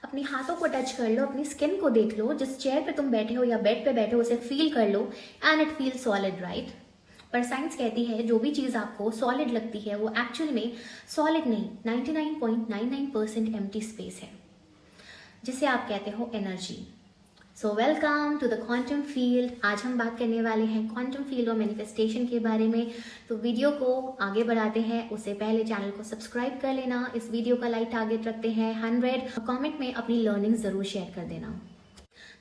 अपने हाथों को टच कर लो, अपनी स्किन को देख लो, जिस चेयर पे तुम बैठे हो या बेड पे बैठे हो उसे फील कर लो and it feel solid, right. पर साइंस कहती है जो भी चीज़ आपको सॉलिड लगती है वो एक्चुअल में सॉलिड नहीं, 99.99% एम्प्टी स्पेस है, जिसे आप कहते हो energy. So welcome to the quantum field. आज हम बात करने वाले हैं क्वांटम फील्ड और मैनिफेस्टेशन के बारे में। तो वीडियो को आगे बढ़ाते हैं, उससे पहले चैनल को सब्सक्राइब कर लेना। इस वीडियो का लाइक टारगेट रखते हैं 100। कमेंट में अपनी लर्निंग ज़रूर शेयर कर देना।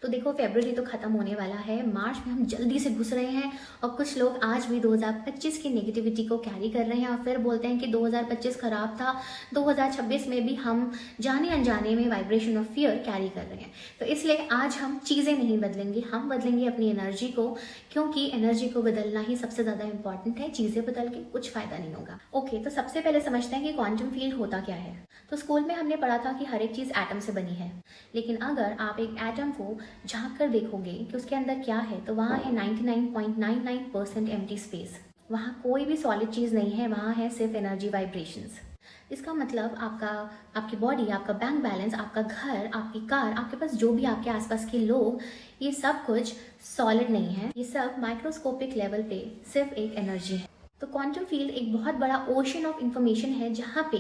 तो देखो, फरवरी तो खत्म होने वाला है, मार्च में हम जल्दी से घुस रहे हैं और कुछ लोग आज भी 2025 की नेगेटिविटी को कैरी कर रहे हैं और फिर बोलते हैं कि 2025 खराब था, 2026 में भी हम जाने अनजाने में वाइब्रेशन ऑफ फियर कैरी कर रहे हैं। तो इसलिए आज हम चीज़ें नहीं बदलेंगे, हम बदलेंगे अपनी एनर्जी को, क्योंकि एनर्जी को बदलना ही सबसे ज़्यादा इंपॉर्टेंट है। चीज़ें बदल के कुछ फ़ायदा नहीं होगा। ओके, तो सबसे पहले समझते हैं कि क्वांटम फील्ड होता क्या है। तो स्कूल में हमने पढ़ा था कि हर एक चीज़ एटम से बनी है, लेकिन अगर आप एक एटम को झांक कर देखोगे कि उसके अंदर क्या है, तो वहाँ है 99.99% एम्प्टी स्पेस। वहाँ कोई भी सॉलिड चीज़ नहीं है, वहाँ है सिर्फ एनर्जी वाइब्रेशंस। इसका मतलब आपकी बॉडी, आपका बैंक बैलेंस, आपका घर, आपकी कार, आपके पास जो भी आपके आसपास के लोग, ये सब कुछ सॉलिड नहीं है, ये सब माइक्रोस्कोपिक लेवल पे सिर्फ एक एनर्जी है। तो क्वांटम फील्ड एक बहुत बड़ा ओशन ऑफ इंफॉर्मेशन है, जहाँ पे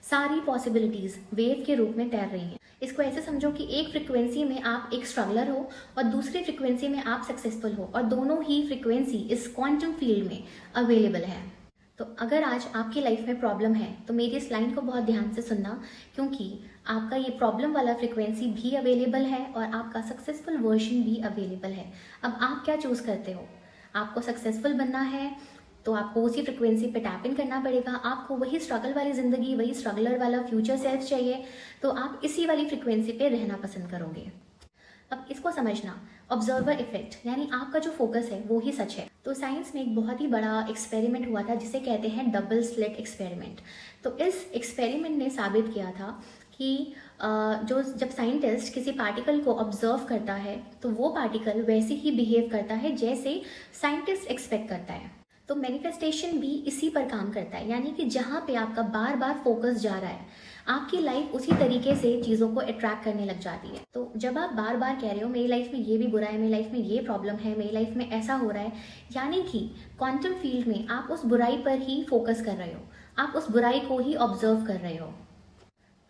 सारी पॉसिबिलिटीज़ वेव के रूप में तैर रही हैं। इसको ऐसे समझो कि एक फ्रिक्वेंसी में आप एक स्ट्रगलर हो और दूसरी फ्रिक्वेंसी में आप सक्सेसफुल हो, और दोनों ही फ्रिक्वेंसी इस क्वांटम फील्ड में अवेलेबल है। तो अगर आज आपकी लाइफ में प्रॉब्लम है तो मेरी इस लाइन को बहुत ध्यान से सुनना, क्योंकि आपका ये प्रॉब्लम वाला फ्रिक्वेंसी भी अवेलेबल है और आपका सक्सेसफुल वर्जन भी अवेलेबल है। अब आप क्या चूज़ करते हो? आपको सक्सेसफुल बनना है तो आपको उसी फ्रिक्वेंसी पे टैप इन करना पड़ेगा। आपको वही स्ट्रगल वाली ज़िंदगी, वही स्ट्रगलर वाला फ्यूचर सेल्फ चाहिए, तो आप इसी वाली फ्रिक्वेंसी पे रहना पसंद करोगे। अब इसको समझना, ऑब्जर्वर इफेक्ट, यानी आपका जो फोकस है वो ही सच है। तो साइंस में एक बहुत ही बड़ा एक्सपेरिमेंट हुआ था जिसे कहते हैं डबल स्लिट एक्सपेरिमेंट। तो इस एक्सपेरिमेंट ने साबित किया था कि जब साइंटिस्ट किसी पार्टिकल को ऑब्जर्व करता है तो वो पार्टिकल वैसे ही बिहेव करता है जैसे साइंटिस्ट एक्सपेक्ट करता है। तो मैनिफेस्टेशन भी इसी पर काम करता है, यानी कि जहाँ पे आपका बार बार फोकस जा रहा है, आपकी लाइफ उसी तरीके से चीज़ों को अट्रैक्ट करने लग जाती है। तो जब आप बार बार कह रहे हो मेरी लाइफ में ये भी बुरा है, मेरी लाइफ में ये प्रॉब्लम है, मेरी लाइफ में ऐसा हो रहा है, यानी कि क्वांटम फील्ड में आप उस बुराई पर ही फोकस कर रहे हो, आप उस बुराई को ही ऑब्जर्व कर रहे हो।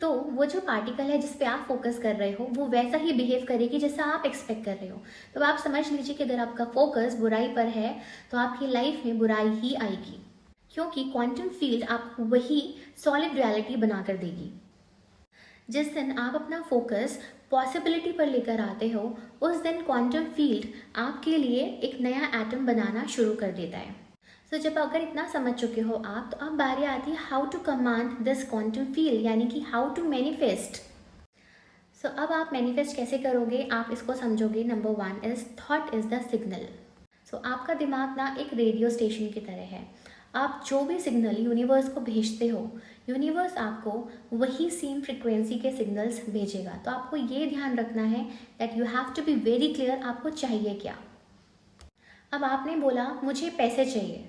तो वो जो पार्टिकल है जिस पे आप फोकस कर रहे हो वो वैसा ही बिहेव करेगी जैसा आप एक्सपेक्ट कर रहे हो। तो आप समझ लीजिए कि अगर आपका फोकस बुराई पर है तो आपकी लाइफ में बुराई ही आएगी, क्योंकि क्वांटम फील्ड आपको वही सॉलिड रियलिटी बनाकर देगी। जिस दिन आप अपना फोकस पॉसिबिलिटी पर लेकर आते हो, उस दिन क्वांटम फील्ड आपके लिए एक नया एटम बनाना शुरू कर देता है। तो जब अगर इतना समझ चुके हो आप, तो अब बारी आती है how to command this quantum field, यानी कि हाउ टू मैनिफेस्ट। सो अब आप मैनिफेस्ट कैसे करोगे, आप इसको समझोगे। Number 1 is thought is the signal. So आपका दिमाग ना एक रेडियो स्टेशन की तरह है। आप जो भी सिग्नल यूनिवर्स को भेजते हो, यूनिवर्स आपको वही सेम फ्रिक्वेंसी के सिग्नल्स भेजेगा। तो आपको ये ध्यान रखना है that you have to be very clear, आपको चाहिए क्या। अब आपने बोला मुझे पैसे चाहिए।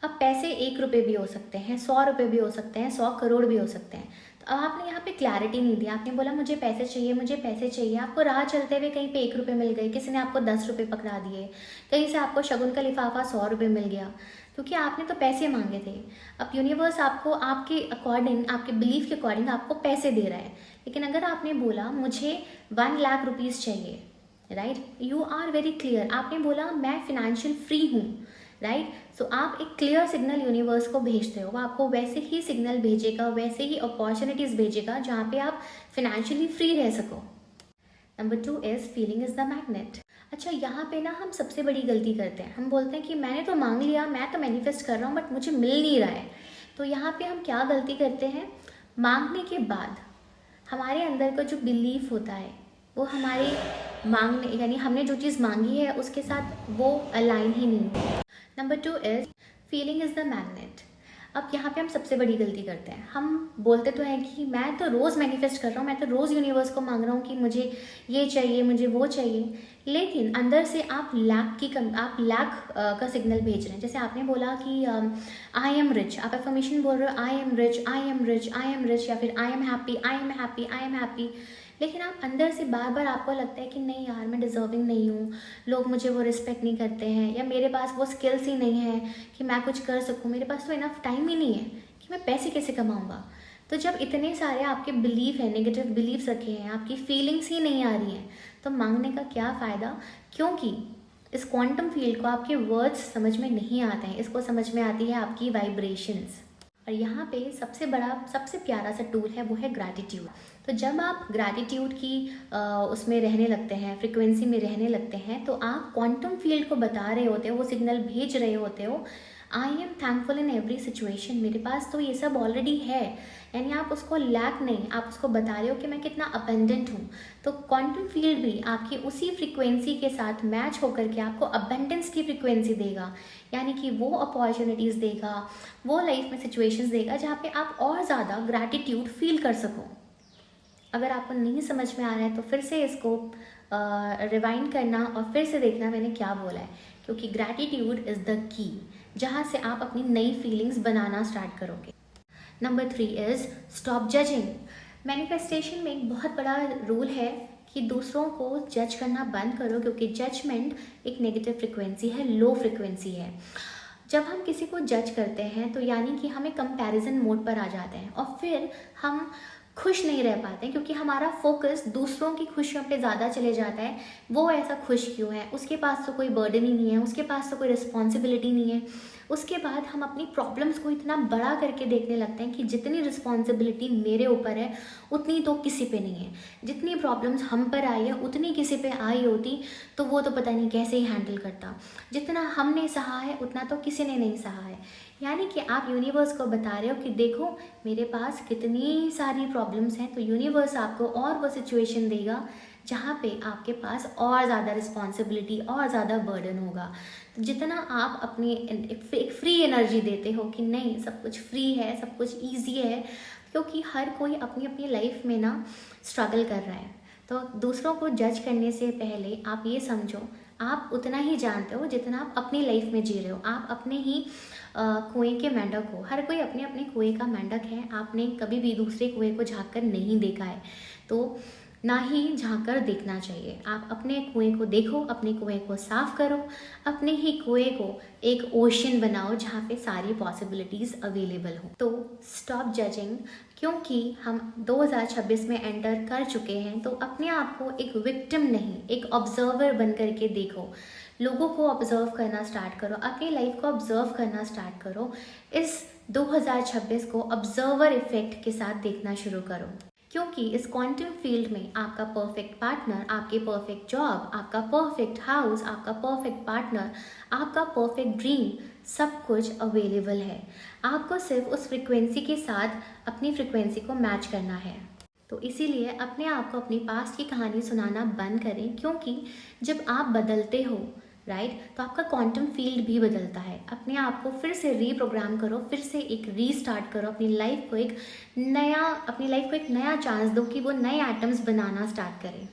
अब पैसे 1 रुपये भी हो सकते हैं, 100 रुपये भी हो सकते हैं, 100 करोड़ भी हो सकते हैं। तो अब आपने यहाँ पे क्लैरिटी नहीं दी, आपने बोला मुझे पैसे चाहिए, मुझे पैसे चाहिए। आपको राह चलते हुए कहीं पे 1 रुपये मिल गए, किसी ने आपको 10 रुपये पकड़ा दिए, कहीं से आपको शगुन का लिफाफा 100 रुपये मिल गया, क्योंकि आपने तो पैसे मांगे थे। अब यूनिवर्स आपको आपके अकॉर्डिंग, आपके बिलीफ के अकॉर्डिंग आपको पैसे दे रहा है। लेकिन अगर आपने बोला मुझे 1 लाख रुपीज़ चाहिए, right, you are very clear, आपने बोला मैं फिनेंशियल फ्री हूँ, राइट। सो आप एक क्लियर सिग्नल यूनिवर्स को भेजते हो, वो आपको वैसे ही सिग्नल भेजेगा, वैसे ही अपॉर्चुनिटीज़ भेजेगा जहाँ पे आप फिनेंशियली फ्री रह सको। Number 2 is feeling is the magnet. अच्छा, यहाँ पे ना हम सबसे बड़ी गलती करते हैं, हम बोलते हैं कि मैंने तो मांग लिया, मैं तो मैनिफेस्ट कर रहा हूँ, बट मुझे मिल नहीं रहा है। तो यहाँ पे हम क्या गलती करते हैं, मांगने के बाद हमारे अंदर का जो बिलीफ होता है वो हमारे मांगने, यानी हमने जो चीज़ मांगी है उसके साथ वो अलाइन ही नहीं होता। Number 2 is feeling is the magnet. अब यहाँ पे हम सबसे बड़ी गलती करते हैं, हम बोलते तो हैं कि मैं तो रोज़ मैनिफेस्ट कर रहा हूँ, मैं तो रोज़ यूनिवर्स को मांग रहा हूँ कि मुझे ये चाहिए, मुझे वो चाहिए, लेकिन अंदर से आप लैक का सिग्नल भेज रहे हैं। जैसे आपने बोला कि आई एम रिच, आप एफर्मेशन बोल रहे हो, I am rich, I am rich, I am rich, या फिर I am happy, I am happy, I am happy, लेकिन आप अंदर से बार बार आपको लगता है कि नहीं यार, मैं डिज़र्विंग नहीं हूँ, लोग मुझे वो रिस्पेक्ट नहीं करते हैं, या मेरे पास वो स्किल्स ही नहीं है कि मैं कुछ कर सकूँ, मेरे पास तो इनफ टाइम ही नहीं है कि मैं पैसे कैसे कमाऊँगा। तो जब इतने सारे आपके बिलीफ हैं, नेगेटिव बिलीव्स रखे हैं, आपकी फीलिंग्स ही नहीं आ रही हैं, तो मांगने का क्या फ़ायदा। क्योंकि इस क्वांटम फील्ड को आपके वर्ड्स समझ में नहीं आते हैं, इसको समझ में आती है आपकी वाइब्रेशंस। और यहाँ पे सबसे बड़ा, सबसे प्यारा सा टूल है, वो है ग्रैटिट्यूड। तो जब आप ग्रैटिट्यूड की उसमें रहने लगते हैं, फ्रिक्वेंसी में रहने लगते हैं, तो आप क्वांटम फील्ड को बता रहे होते हो, वो सिग्नल भेज रहे होते हो, I am thankful in every situation, मेरे पास तो ये सब ऑलरेडी है। यानी आप उसको लैक नहीं, आप उसको बता रहे हो कि मैं कितना अबेंडेंट हूँ। तो क्वांटम फील्ड भी आपकी उसी फ्रीक्वेंसी के साथ मैच होकर के आपको अबेंडेंस की फ्रीक्वेंसी देगा, यानी कि वो अपॉर्चुनिटीज़ देगा, वो लाइफ में सिचुएशंस देगा जहाँ पे आप और ज़्यादा ग्रैटिट्यूड फील कर सको। अगर आपको नहीं समझ में आ रहा है तो फिर से इसको रिवाइंड करना और फिर से देखना मैंने क्या बोला है, क्योंकि ग्रैटिट्यूड इज़ द की, जहाँ से आप अपनी नई फीलिंग्स बनाना स्टार्ट करोगे। Number 3 is stop judging. Manifestation में एक बहुत बड़ा रूल है कि दूसरों को जज करना बंद करो, क्योंकि जजमेंट एक नेगेटिव फ्रिक्वेंसी है, लो फ्रिक्वेंसी है। जब हम किसी को जज करते हैं तो यानी कि हमें कंपैरिजन मोड पर आ जाते हैं और फिर हम खुश नहीं रह पाते, क्योंकि हमारा फोकस दूसरों की खुशियों पे ज़्यादा चले जाता है। वो ऐसा खुश क्यों है, उसके पास तो कोई बर्डन ही नहीं है, उसके पास तो कोई रिस्पॉन्सिबिलिटी नहीं है। उसके बाद हम अपनी प्रॉब्लम्स को इतना बड़ा करके देखने लगते हैं कि जितनी रिस्पॉन्सिबिलिटी मेरे ऊपर है उतनी तो किसी पे नहीं है, जितनी प्रॉब्लम्स हम पर आई है उतनी किसी पे आई होती तो वो तो पता नहीं कैसे ही हैंडल करता। जितना हमने सहा है उतना तो किसी ने नहीं सहा है। यानी कि आप यूनिवर्स को बता रहे हो कि देखो मेरे पास कितनी सारी प्रॉब्लम्स हैं, तो यूनिवर्स आपको और वो सिचुएशन देगा जहाँ पे आपके पास और ज़्यादा रिस्पॉन्सिबिलिटी और ज़्यादा बर्डन होगा। तो जितना आप अपनी एक फ्री एनर्जी देते हो कि नहीं सब कुछ फ्री है, सब कुछ ईजी है, क्योंकि हर कोई अपनी अपनी लाइफ में ना स्ट्रगल कर रहा है। तो दूसरों को जज करने से पहले आप ये समझो, आप उतना ही जानते हो जितना आप अपनी लाइफ में जी रहे हो। आप अपने ही कुएं के मेंढक हो, हर कोई अपने अपने कुएं का मेंढक है। आपने कभी भी दूसरे कुएं को झाँक कर नहीं देखा है, तो ना ही झाँक कर देखना चाहिए। आप अपने कुएं को देखो, अपने कुएं को साफ करो, अपने ही कुएं को एक ओशन बनाओ जहाँ पे सारी पॉसिबिलिटीज़ अवेलेबल हो। तो स्टॉप जजिंग, क्योंकि हम 2026 में एंटर कर चुके हैं, तो अपने आप को एक विक्टिम नहीं, एक ऑब्जर्वर बन करके देखो। लोगों को ऑब्जर्व करना स्टार्ट करो, अपनी लाइफ को ऑब्जर्व करना स्टार्ट करो। इस 2026 को ऑब्जर्वर इफेक्ट के साथ देखना शुरू करो, क्योंकि इस क्वांटम फील्ड में आपका परफेक्ट पार्टनर, आपकी परफेक्ट जॉब, आपका परफेक्ट हाउस, आपका परफेक्ट पार्टनर, आपका परफेक्ट ड्रीम, सब कुछ अवेलेबल है। आपको सिर्फ उस फ्रिक्वेंसी के साथ अपनी फ्रिक्वेंसी को मैच करना है। तो इसीलिए अपने आप को अपनी पास्ट की कहानी सुनाना बंद करें, क्योंकि जब आप बदलते हो राइट, तो आपका क्वांटम फील्ड भी बदलता है। अपने आप को फिर से रीप्रोग्राम करो, फिर से एक रीस्टार्ट करो, अपनी लाइफ को एक नया चांस दो कि वो नए एटम्स बनाना स्टार्ट करें।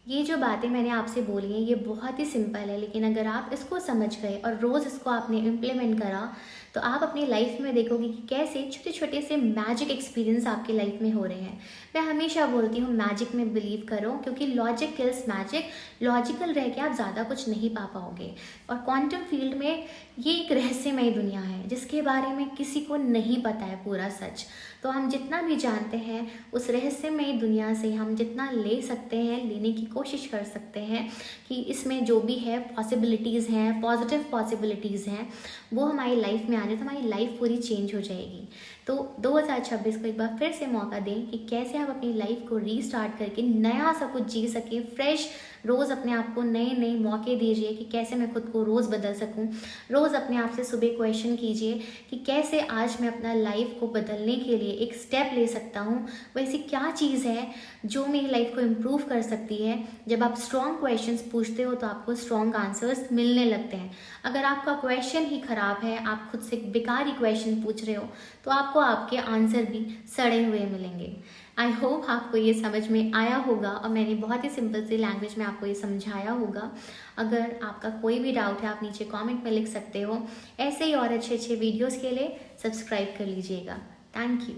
ये जो बातें मैंने आपसे बोली हैं ये बहुत ही सिंपल है, लेकिन अगर आप इसको समझ गए और रोज़ इसको आपने इम्प्लीमेंट करा तो आप अपनी लाइफ में देखोगे कि कैसे छोटे छोटे से मैजिक एक्सपीरियंस आपकी लाइफ में हो रहे हैं। मैं हमेशा बोलती हूँ मैजिक में बिलीव करो, क्योंकि लॉजिक किल्स मैजिक। लॉजिकल रह के आप ज़्यादा कुछ नहीं पा पाओगे। और क्वांटम फील्ड में ये एक रहस्यमय दुनिया है जिसके बारे में किसी को नहीं पता है पूरा सच। तो हम जितना भी जानते हैं उस रहस्यमय दुनिया से हम जितना ले सकते हैं, लेने की कोशिश कर सकते हैं कि इसमें जो भी है पॉसिबिलिटीज़ हैं, पॉजिटिव पॉसिबिलिटीज़ हैं, वो हमारी लाइफ में आ जाए तो हमारी लाइफ पूरी चेंज हो जाएगी। तो 2026 को एक बार फिर से मौका दें कि कैसे आप अपनी लाइफ को रीस्टार्ट करके नया सा कुछ जी सकें, फ्रेश। रोज़ अपने आप को नए नए मौके दीजिए कि कैसे मैं खुद को रोज़ बदल सकूं। रोज़ अपने आप से सुबह क्वेश्चन कीजिए कि कैसे आज मैं अपना लाइफ को बदलने के लिए एक स्टेप ले सकता हूं, वैसी क्या चीज़ है जो मेरी लाइफ को इम्प्रूव कर सकती है। जब आप स्ट्रॉन्ग क्वेश्चंस पूछते हो तो आपको स्ट्रॉन्ग आंसर्स मिलने लगते हैं। अगर आपका क्वेश्चन ही ख़राब है, आप खुद से बेकार ही क्वेश्चन पूछ रहे हो, तो आपको आपके आंसर भी सड़े हुए मिलेंगे। आई होप आपको ये समझ में आया होगा और मैंने बहुत ही सिंपल सी लैंग्वेज में आपको ये समझाया होगा। अगर आपका कोई भी डाउट है आप नीचे कमेंट में लिख सकते हो। ऐसे ही और अच्छे अच्छे वीडियोस के लिए सब्सक्राइब कर लीजिएगा। Thank you.